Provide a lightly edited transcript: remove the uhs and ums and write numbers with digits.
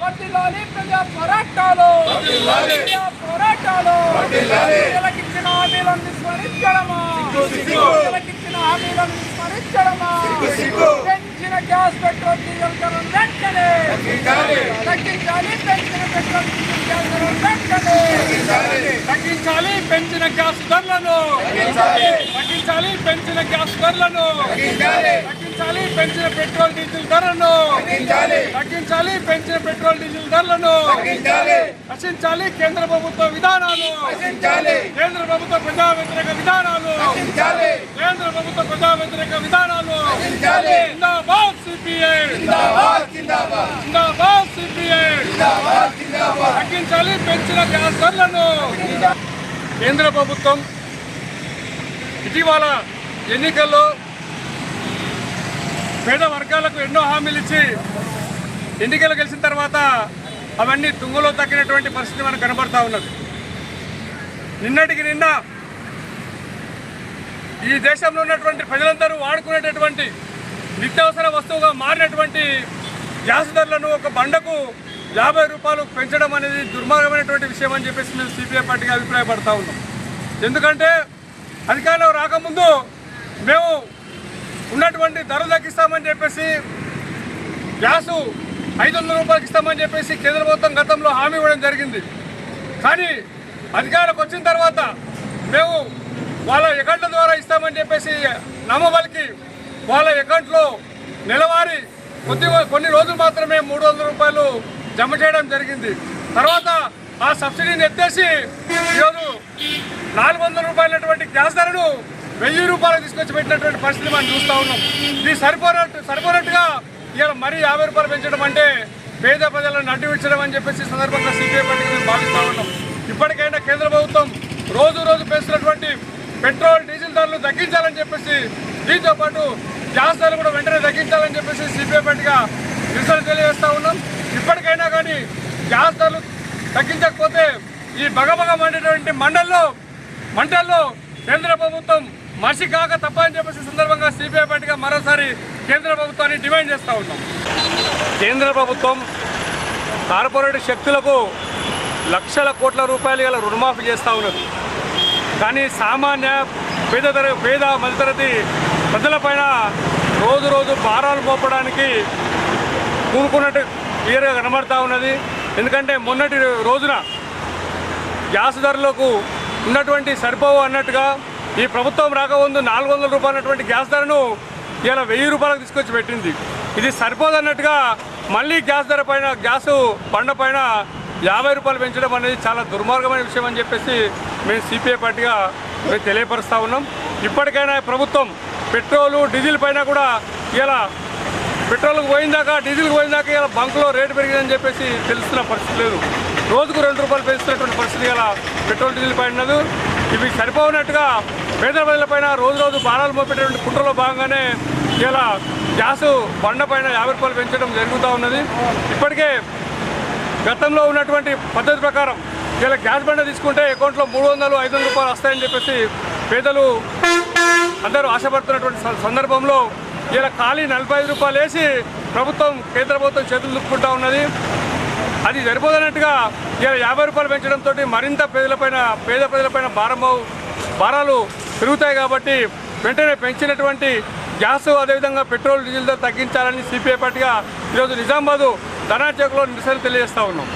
వర్ధిల్లాలి ప్రజా పోరాటాలు, ప్రజా పోరాటాలు. ప్రజలకిచ్చిన హామీలను విస్మరించడమా, ప్రజలకిచ్చిన హామీలను విస్మరించడమా. పెంచిన గ్యాస్ పెట్రోల్ డీజిల్ ధరలు వెంటనే తగ్గించాలి. పెంచిన పెట్రోల్ డీజిల్ గ్యాస్ ధరలు వెంటనే తగ్గించాలి. పెంచిన గ్యాస్ ధరలను తగ్గించాలి. పెంచిన గ్యాస్ ధరలను తగ్గించాలి. పెంచిన పెట్రోల్ డీజిల్ ధరలను తగ్గించాలి. పెంచిన పెట్రోల్ డీజిల్ ధరలను రక్షించాలి. కేంద్ర ప్రభుత్వ విధానాలు, కేంద్ర ప్రభుత్వ ప్రజా వ్యతిరేక విధానాలు, కేంద్ర ప్రభుత్వ ప్రజా వ్యతిరేక విధానాలు. జిందాబాద్ సిపిఐ, జిందాబాద్ సిపిఐ. తగ్గించాలి పెంచిన గ్యాస్ ధరలను. కేంద్ర ప్రభుత్వం ఇటీవల ఎన్నికల్లో పేద వర్గాలకు ఎన్నో హామీలు ఇచ్చి ఎన్నికలు గెలిచిన తర్వాత అవన్నీ తుంగలో తగ్గినటువంటి పరిస్థితి మనకు కనబడతా ఉన్నది. నిన్నటికి నిన్న ఈ దేశంలో ఉన్నటువంటి ప్రజలందరూ వాడుకునేటటువంటి నిత్యావసర వస్తువుగా మారినటువంటి గ్యాస్ ధరలను ఒక బండకు 50 రూపాయలు పెంచడం అనేది దుర్మార్గమైనటువంటి విషయం అని చెప్పేసి మేము సిపిఐ పార్టీగా అభిప్రాయపడతా ఉన్నాం. ఎందుకంటే అధికారంలో రాకముందు మేము ఉన్నటువంటి ధరలు తగ్గిస్తామని చెప్పేసి గ్యాసు 500 రూపాయలకి ఇస్తామని చెప్పేసి కేంద్ర ప్రభుత్వం గతంలో హామీ ఇవ్వడం జరిగింది. కానీ అధికారంలోకి వచ్చిన తర్వాత మేము వాళ్ళ అకౌంట్ల ద్వారా ఇస్తామని చెప్పేసి నమ్మబలికి వాళ్ళ అకౌంట్లో నెలవారీ కొన్ని రోజులు మాత్రమే 300 రూపాయలు జమ చేయడం జరిగింది. తర్వాత ఆ సబ్సిడీని ఎత్తేసి ఈరోజు 400 రూపాయలటువంటి గ్యాస్ ధరను 1000 రూపాయలకు తీసుకొచ్చి పెట్టినటువంటి పరిస్థితి మనం చూస్తూ ఉన్నాం. ఇది సరిపోనట్టుగా ఇవాళ మరీ 50 రూపాయలు పెంచడం అంటే పేద ప్రజలను అడ్డు విచ్చడం అని చెప్పేసి సందర్భంగా సిపిఐ పార్టీకి మేము భావిస్తూ ఉన్నాం. ఇప్పటికైనా కేంద్ర ప్రభుత్వం రోజు పెంచుతున్నటువంటి పెట్రోల్ డీజిల్ ధరలు తగ్గించాలని చెప్పేసి, దీంతో పాటు గ్యాస్ ధరలు కూడా వెంటనే తగ్గించాలని చెప్పేసి సిపిఐ పార్టీగా నిరసన తెలియజేస్తూ ఉన్నాం. ఇప్పటికైనా కానీ గ్యాస్ ధరలు తగ్గించకపోతే ఈ బగబగ మండేటువంటి మంటల్లో కేంద్ర ప్రభుత్వం మనిషి కాక తప్పని చెప్పేసి సందర్భంగా సిపిఐ పార్టీగా మరోసారి కేంద్ర ప్రభుత్వాన్ని డిమాండ్ చేస్తూ ఉన్నాం. కేంద్ర ప్రభుత్వం కార్పొరేట్ శక్తులకు లక్షల కోట్ల రూపాయలు ఇలా రుణమాఫీ చేస్తూ ఉన్నది. కానీ సామాన్య పేద మధ్యతరగతి ప్రజలపైన రోజు భారాలు మోపడానికి కూనుకున్నట్టు క్లియర్గా కనబడతా ఉన్నది. ఎందుకంటే మొన్నటి రోజున గ్యాస్ ధరలకు ఉన్నటువంటి సరిపోవు అన్నట్టుగా ఈ ప్రభుత్వం రాకముందు 400 రూపాయలు అటువంటి గ్యాస్ ధరను ఇలా 1000 రూపాయలకు తీసుకొచ్చి పెట్టింది. ఇది సరిపోదన్నట్టుగా మళ్ళీ గ్యాస్ బండ పైన 50 రూపాయలు పెంచడం అనేది చాలా దుర్మార్గమైన విషయం అని చెప్పేసి మేము సిపిఐ పార్టీగా మేము తెలియపరుస్తూ ఉన్నాం. ఇప్పటికైనా ప్రభుత్వం పెట్రోలు డీజిల్ పైన కూడా ఇలా పెట్రోల్కి పోయిందాక డీజిల్కి పోయిందాక ఇలా బంకులో రేటు పెరిగిందని చెప్పేసి తెలుస్తున్న పరిస్థితి లేదు. రోజుకు 2 రూపాయలు పెంచుతున్నటువంటి పరిస్థితి ఇలా పెట్రోల్ డీజిల్ పైన ఉన్నది. ఇవి సరిపోనట్టుగా పేద ప్రజలపైన రోజు భారాలు మోపేటటువంటి కుట్రలో భాగంగానే ఇలా గ్యాసు బండ పైన 50 రూపాయలు పెంచడం జరుగుతూ ఉన్నది. ఇప్పటికే గతంలో ఉన్నటువంటి పద్ధతి ప్రకారం ఇలా గ్యాస్ బండ తీసుకుంటే అకౌంట్లో 300-500 రూపాయలు వస్తాయని చెప్పేసి పేదలు అందరూ ఆశపడుతున్నటువంటి సందర్భంలో ఇలా ఖాళీ 45 రూపాయలు వేసి కేంద్ర ప్రభుత్వం చేతులు దుప్పుకుంటూ ఉన్నది. అది సరిపోదన్నట్టుగా ఇలా 50 రూపాయలు పెంచడంతో మరింత పేద ప్రజలపైన భారాలు పెరుగుతాయి. కాబట్టి వెంటనే పెంచినటువంటి గ్యాస్ అదేవిధంగా పెట్రోల్ డీజిల్ ధర తగ్గించాలని సిపిఐ పార్టీగా ఈరోజు నిజామాబాద్ ధర్నా చౌక్లో నిరసన తెలియజేస్తూ ఉన్నాం.